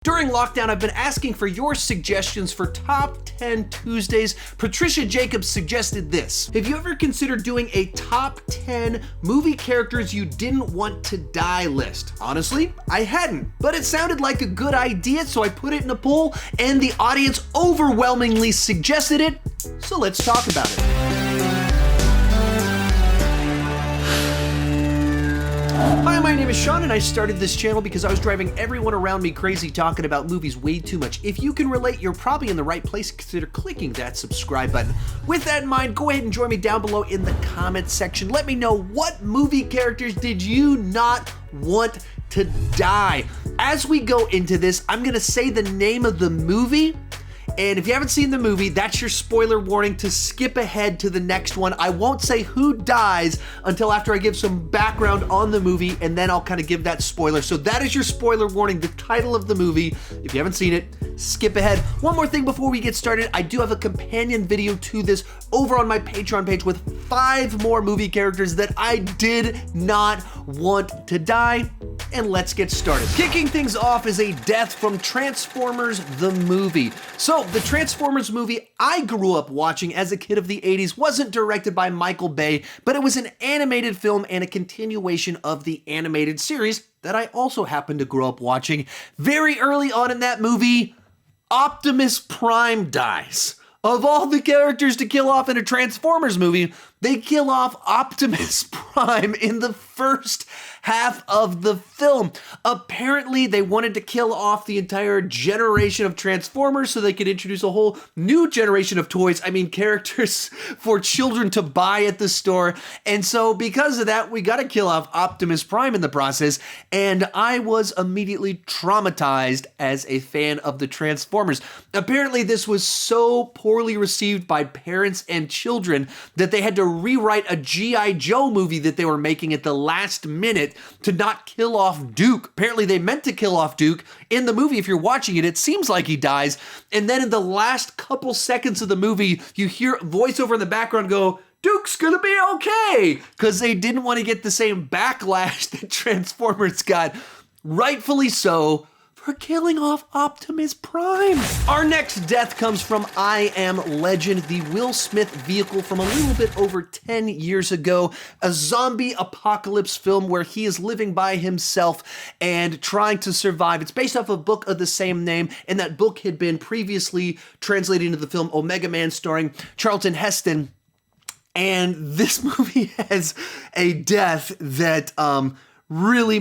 During lockdown, I've been asking for your suggestions for Top 10 Tuesdays. Patricia Jacobs suggested this. Have you ever considered doing a Top 10 movie characters you didn't want to die list? Honestly, I hadn't, but it sounded like a good idea, so I put it in a poll, and the audience overwhelmingly suggested it, so let's talk about it. Hi, my name is Sean, and I started this channel because I was driving everyone around me crazy talking about movies way too much. If you can relate, you're probably in the right place. Consider clicking that subscribe button. With that in mind, go ahead and join me down below in the comments section. Let me know, what movie characters did you not want to die? As we go into this, I'm gonna say the name of the movie, and if you haven't seen the movie, that's your spoiler warning to skip ahead to the next one. I won't say who dies until after I give some background on the movie, and then I'll kind of give that spoiler. So that is your spoiler warning, the title of the movie. If you haven't seen it, skip ahead. One more thing before we get started, I do have a companion video to this over on my Patreon page with 5 more movie characters that I did not want to die. And let's get started. Kicking things off is a death from Transformers the movie. So the Transformers movie I grew up watching as a kid of the 80s wasn't directed by Michael Bay, but it was an animated film and a continuation of the animated series that I also happened to grow up watching. Very early on in that movie, Optimus Prime dies. Of all the characters to kill off in a Transformers movie, they kill off Optimus Prime in the first half of the film. Apparently, they wanted to kill off the entire generation of Transformers so they could introduce a whole new generation of toys. I mean, characters for children to buy at the store. And so because of that, we got to kill off Optimus Prime in the process. And I was immediately traumatized as a fan of the Transformers. Apparently, this was so poorly received by parents and children that they had to rewrite a G.I. Joe movie that they were making at the last minute to not kill off Duke. Apparently they meant to kill off Duke. In the movie, if you're watching it, it seems like he dies. And then in the last couple seconds of the movie, you hear voiceover in the background go, "Duke's gonna be okay," because they didn't want to get the same backlash that Transformers got. Rightfully so, for killing off Optimus Prime. Our next death comes from I Am Legend, the Will Smith vehicle from a little bit over 10 years ago, a zombie apocalypse film where he is living by himself and trying to survive. It's based off a book of the same name, and that book had been previously translated into the film Omega Man starring Charlton Heston. And this movie has a death that really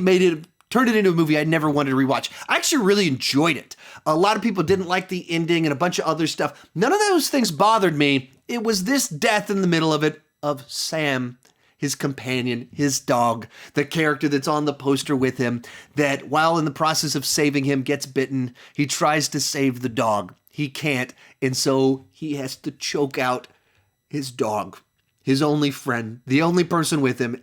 turned it into a movie I never wanted to rewatch. I actually really enjoyed it. A lot of people didn't like the ending and a bunch of other stuff. None of those things bothered me. It was this death in the middle of it of Sam, his companion, his dog, the character that's on the poster with him, that while in the process of saving him gets bitten. He tries to save the dog. He can't, and so he has to choke out his dog, his only friend, the only person with him.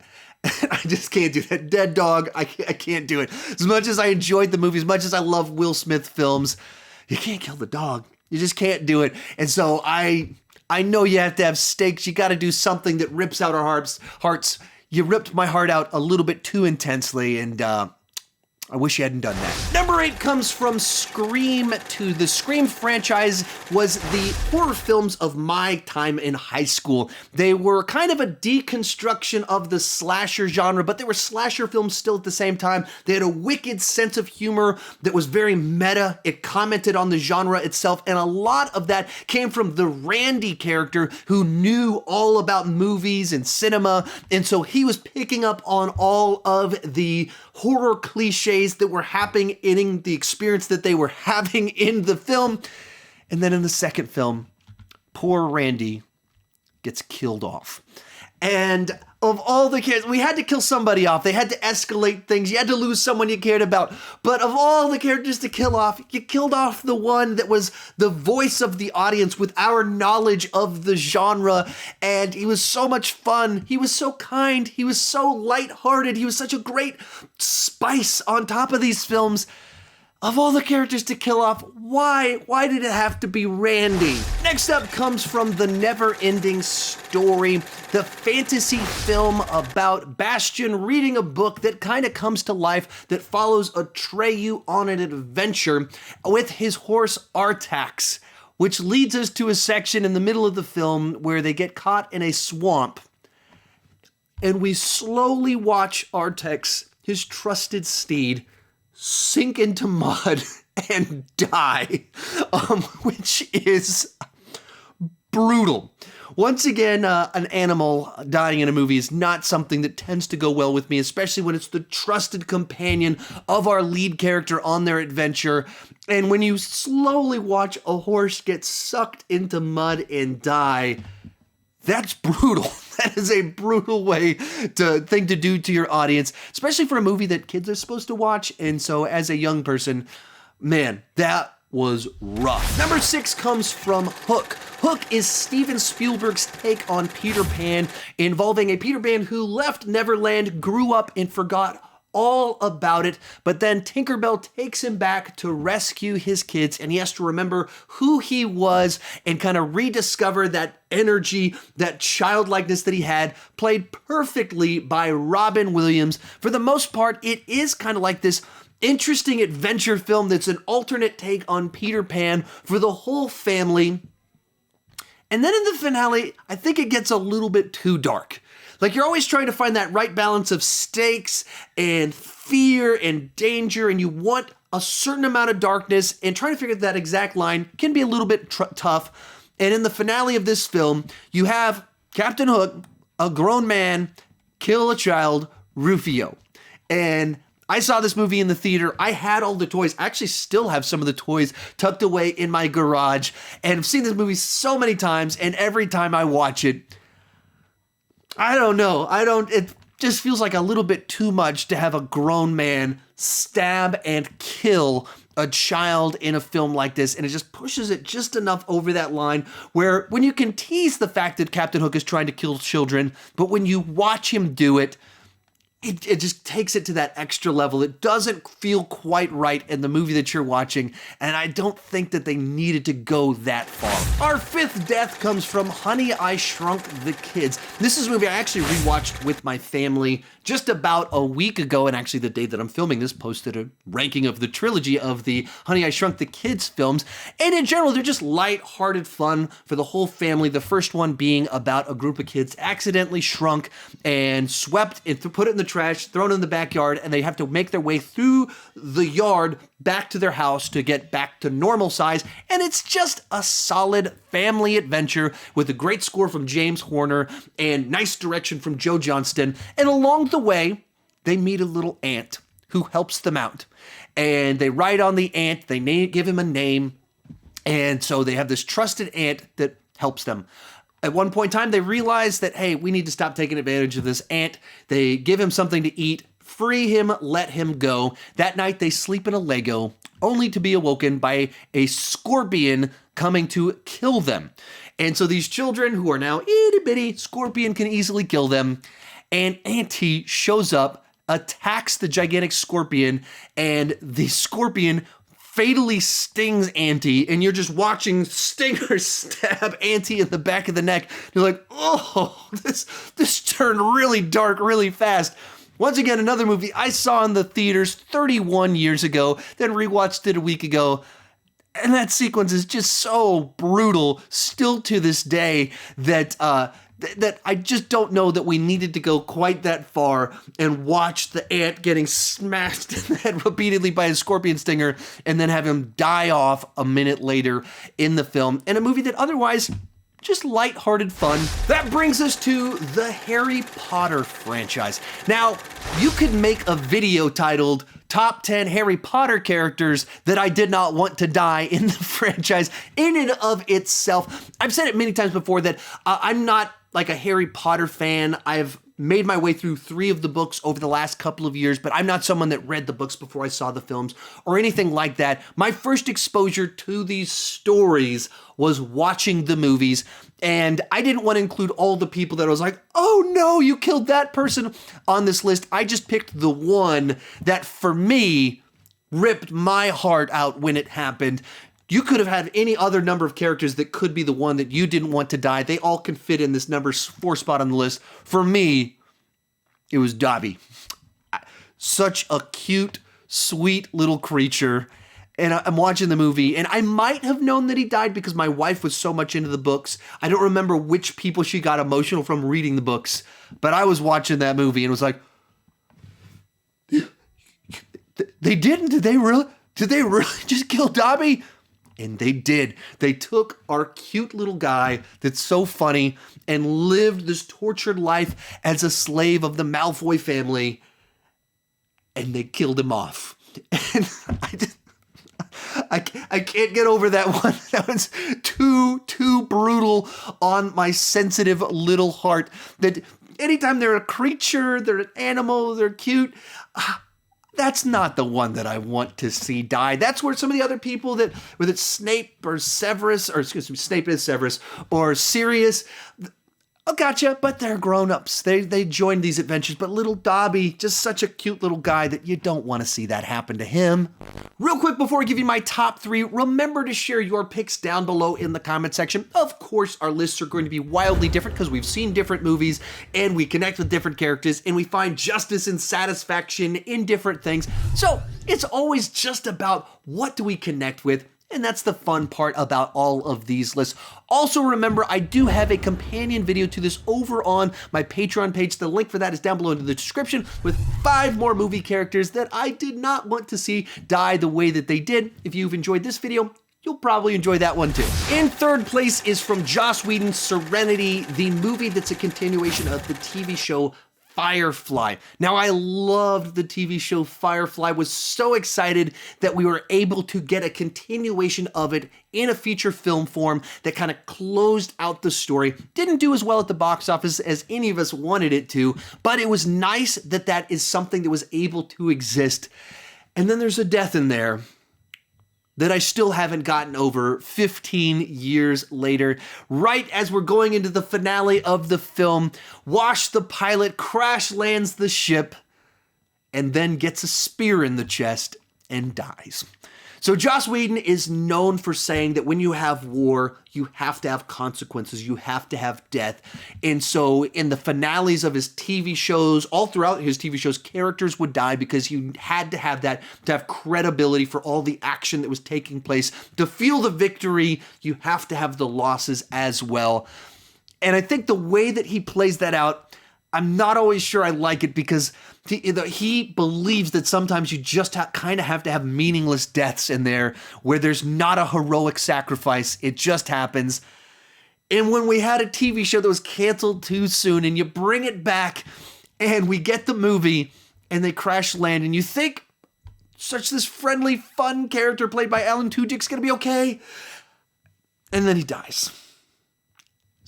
I just can't do that. Dead dog, I can't do it. As much as I enjoyed the movie, as much as I love Will Smith films, you can't kill the dog. You just can't do it. And so I know you have to have stakes. You got to do something that rips out our hearts. You ripped my heart out a little bit too intensely, and I wish you hadn't done that. Number 8 comes from Scream 2. The Scream franchise was the horror films of my time in high school. They were kind of a deconstruction of the slasher genre, but they were slasher films still at the same time. They had a wicked sense of humor that was very meta. It commented on the genre itself, and a lot of that came from the Randy character who knew all about movies and cinema, and so he was picking up on all of the horror cliches that were happening in the experience that they were having in the film. And then in the second film, poor Randy gets killed off. And of all the kids, we had to kill somebody off. They had to escalate things. You had to lose someone you cared about. But of all the characters to kill off, you killed off the one that was the voice of the audience with our knowledge of the genre. And he was so much fun. He was so kind. He was so lighthearted. He was such a great spice on top of these films. Of all the characters to kill off, why did it have to be Randy? Next up comes from The Never-Ending Story, the fantasy film about Bastion reading a book that kind of comes to life that follows Atreyu on an adventure with his horse Artax, which leads us to a section in the middle of the film where they get caught in a swamp, and we slowly watch Artax, his trusted steed, sink into mud and die, which is brutal. Once again, an animal dying in a movie is not something that tends to go well with me, especially when it's the trusted companion of our lead character on their adventure. And when you slowly watch a horse get sucked into mud and die, that's brutal. That is a brutal thing to do to your audience, especially for a movie that kids are supposed to watch. And so as a young person, man, that was rough. Number 6 comes from Hook. Hook is Steven Spielberg's take on Peter Pan, involving a Peter Pan who left Neverland, grew up, and forgot all about it, but then Tinkerbell takes him back to rescue his kids, and he has to remember who he was and kind of rediscover that energy, that childlikeness that he had, played perfectly by Robin Williams. For the most part, it is kind of like this interesting adventure film that's an alternate take on Peter Pan for the whole family. And then in the finale, I think it gets a little bit too dark. Like, you're always trying to find that right balance of stakes and fear and danger, and you want a certain amount of darkness, and trying to figure that exact line can be a little bit tough. And in the finale of this film, you have Captain Hook, a grown man, kill a child, Rufio. And I saw this movie in the theater. I had all the toys. I actually still have some of the toys tucked away in my garage, and I've seen this movie so many times, and every time I watch it, I don't know. It just feels like a little bit too much to have a grown man stab and kill a child in a film like this. And it just pushes it just enough over that line where when you can tease the fact that Captain Hook is trying to kill children, but when you watch him do it, it just takes it to that extra level. It doesn't feel quite right in the movie that you're watching, and I don't think that they needed to go that far. Our 5th death comes from Honey, I Shrunk the Kids. This is a movie I actually rewatched with my family just about a week ago, and actually the day that I'm filming this posted a ranking of the trilogy of the Honey, I Shrunk the Kids films, and in general, they're just light-hearted fun for the whole family. The first one being about a group of kids accidentally shrunk and swept and put it in the trash, thrown in the backyard, and they have to make their way through the yard back to their house to get back to normal size. And it's just a solid family adventure with a great score from James Horner and nice direction from Joe Johnston. And along the way, they meet a little ant who helps them out. And they ride on the ant, they give him a name, and so they have this trusted ant that helps them. At one point in time, they realize that, hey, we need to stop taking advantage of this ant. They give him something to eat, free him, let him go. That night, they sleep in a Lego, only to be awoken by a scorpion coming to kill them. And so these children, who are now itty-bitty, scorpion can easily kill them. And Aunty shows up, attacks the gigantic scorpion, and the scorpion fatally stings Aunty, and you're just watching Stinger stab Aunty in the back of the neck. You're like, oh, this turned really dark really fast. Once again, another movie I saw in the theaters 31 years ago, then rewatched it a week ago. And that sequence is just so brutal still to this day that that I just don't know that we needed to go quite that far and watch the ant getting smashed in the head repeatedly by a scorpion stinger and then have him die off a minute later in the film, in a movie that otherwise just lighthearted fun. That brings us to the Harry Potter franchise. Now, you could make a video titled Top 10 Harry Potter Characters That I Did Not Want to Die in the franchise in and of itself. I've said it many times before that I'm not like a Harry Potter fan. I've made my way through 3 of the books over the last couple of years, but I'm not someone that read the books before I saw the films or anything like that. My first exposure to these stories was watching the movies, and I didn't want to include all the people that I was like, oh no, you killed that person on this list. I just picked the one that for me ripped my heart out when it happened. You could have had any other number of characters that could be the one that you didn't want to die. They all can fit in this number 4 spot on the list. For me, it was Dobby. Such a cute, sweet little creature. And I'm watching the movie, and I might have known that he died because my wife was so much into the books. I don't remember which people she got emotional from reading the books, but I was watching that movie and was like, they didn't? Did they really just kill Dobby? And they did. They took our cute little guy that's so funny and lived this tortured life as a slave of the Malfoy family, and they killed him off. And I can't get over that one. That was too brutal on my sensitive little heart. That anytime they're a creature, they're an animal, they're cute, that's not the one that I want to see die. That's where some of the other people whether it's Snape or Severus, or excuse me, Snape is Severus, or Sirius, oh, gotcha, but they're grown-ups. They joined these adventures, but little Dobby, just such a cute little guy that you don't want to see that happen to him. Real quick, before I give you my top 3, remember to share your picks down below in the comment section. Of course, our lists are going to be wildly different because we've seen different movies, and we connect with different characters, and we find justice and satisfaction in different things. So it's always just about what do we connect with. And that's the fun part about all of these lists. Also remember, I do have a companion video to this over on my Patreon page. The link for that is down below in the description with 5 more movie characters that I did not want to see die the way that they did. If you've enjoyed this video, you'll probably enjoy that one too. In 3rd place is from Joss Whedon's Serenity, the movie that's a continuation of the TV show Firefly. Now, I loved the TV show Firefly, was so excited that we were able to get a continuation of it in a feature film form that kind of closed out the story. Didn't do as well at the box office as any of us wanted it to, but it was nice that that is something that was able to exist. And then there's a death in there that I still haven't gotten over 15 years later. Right as we're going into the finale of the film, Wash the pilot crash lands the ship and then gets a spear in the chest and dies. So Joss Whedon is known for saying that when you have war, you have to have consequences, you have to have death. And so in the finales of his TV shows, all throughout his TV shows, characters would die because you had to have that to have credibility for all the action that was taking place. To feel the victory, you have to have the losses as well. And I think the way that he plays that out, I'm not always sure I like it because he believes that sometimes you just kind of have to have meaningless deaths in there where there's not a heroic sacrifice. It just happens. And when we had a TV show that was canceled too soon and you bring it back and we get the movie and they crash land and you think such this friendly, fun character played by Alan Tudyk's going to be okay. And then he dies.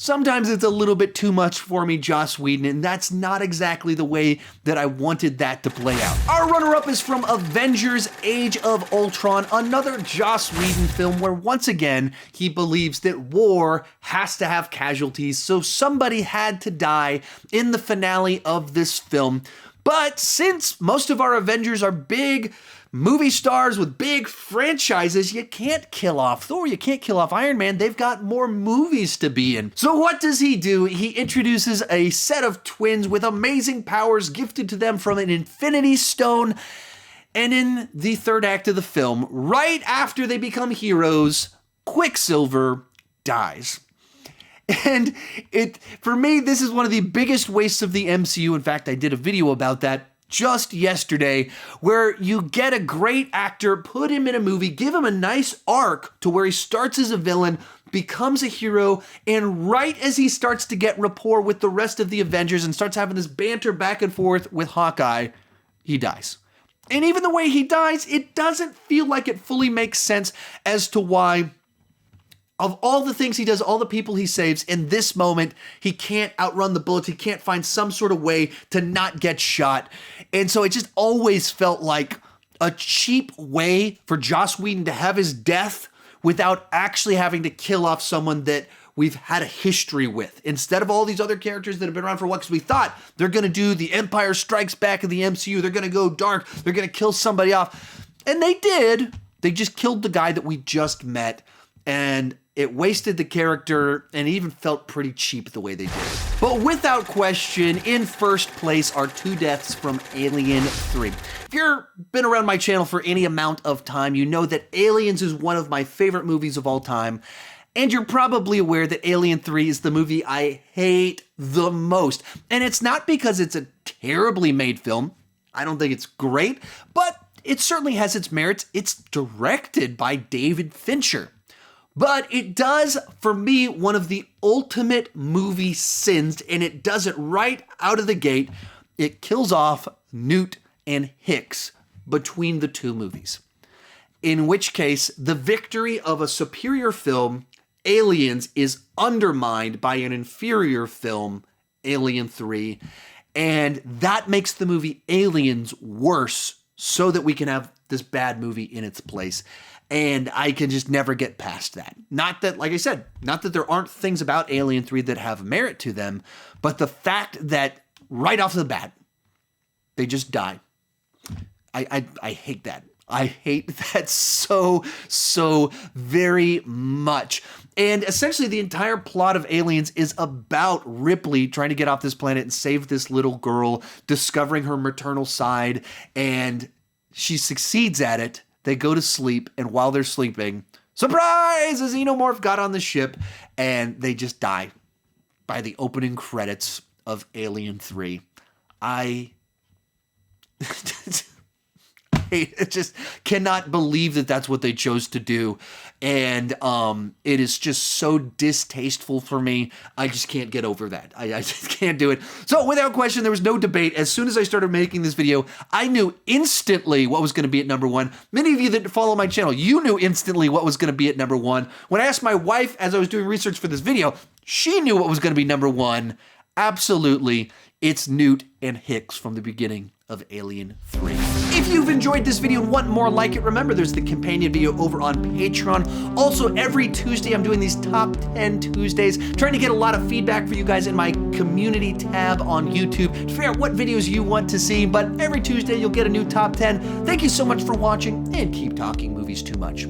Sometimes it's a little bit too much for me, Joss Whedon, and that's not exactly the way that I wanted that to play out. Our runner-up is from Avengers Age of Ultron, another Joss Whedon film where once again, he believes that war has to have casualties, so somebody had to die in the finale of this film. But since most of our Avengers are big movie stars with big franchises, you can't kill off Thor, you can't kill off Iron Man, they've got more movies to be in. So what does he do? He introduces a set of twins with amazing powers gifted to them from an Infinity Stone, and in the 3rd act of the film, right after they become heroes, Quicksilver dies. And for me, this is one of the biggest wastes of the MCU. In fact, I did a video about that just yesterday, where you get a great actor, put him in a movie, give him a nice arc to where he starts as a villain, becomes a hero, and right as he starts to get rapport with the rest of the Avengers and starts having this banter back and forth with Hawkeye, he dies. And even the way he dies, it doesn't feel like it fully makes sense as to why, of all the things he does, all the people he saves, in this moment, he can't outrun the bullets. He can't find some sort of way to not get shot. And so it just always felt like a cheap way for Joss Whedon to have his death without actually having to kill off someone that we've had a history with. Instead of all these other characters that have been around for a while, because we thought they're going to do the Empire Strikes Back of the MCU. They're going to go dark. They're going to kill somebody off. And they did. They just killed the guy that we just met, and it wasted the character, and it even felt pretty cheap the way they did it. But without question, in first place are 2 deaths from Alien 3. If you've been around my channel for any amount of time, you know that Aliens is one of my favorite movies of all time. And you're probably aware that Alien 3 is the movie I hate the most. And it's not because it's a terribly made film. I don't think it's great, but it certainly has its merits. It's directed by David Fincher. But it does, for me, one of the ultimate movie sins, and it does it right out of the gate. It kills off Newt and Hicks between the 2 movies. In which case, the victory of a superior film, Aliens, is undermined by an inferior film, Alien 3. And that makes the movie Aliens worse so that we can have this bad movie in its place. And I can just never get past that. Not that, like I said, not that there aren't things about Alien 3 that have merit to them, but the fact that right off the bat, they just die. I hate that. I hate that so very much. And essentially the entire plot of Aliens is about Ripley trying to get off this planet and save this little girl, discovering her maternal side, and she succeeds at it. They go to sleep, and while they're sleeping, surprise, a xenomorph got on the ship, and they just die by the opening credits of Alien 3. I just cannot believe that that's what they chose to do. And it is just so distasteful for me. I just can't get over that. I just can't do it. So without question, there was no debate. As soon as I started making this video, I knew instantly what was going to be at number 1. Many of you that follow my channel, you knew instantly what was going to be at number 1. When I asked my wife as I was doing research for this video, she knew what was going to be number 1. Absolutely, it's Newt and Hicks from the beginning of Alien 3. If you've enjoyed this video and want more like it, remember there's the companion video over on Patreon. Also, every Tuesday I'm doing these Top 10 Tuesdays, trying to get a lot of feedback for you guys in my community tab on YouTube to figure out what videos you want to see, but every Tuesday you'll get a new Top 10. Thank you so much for watching, and keep talking movies too much.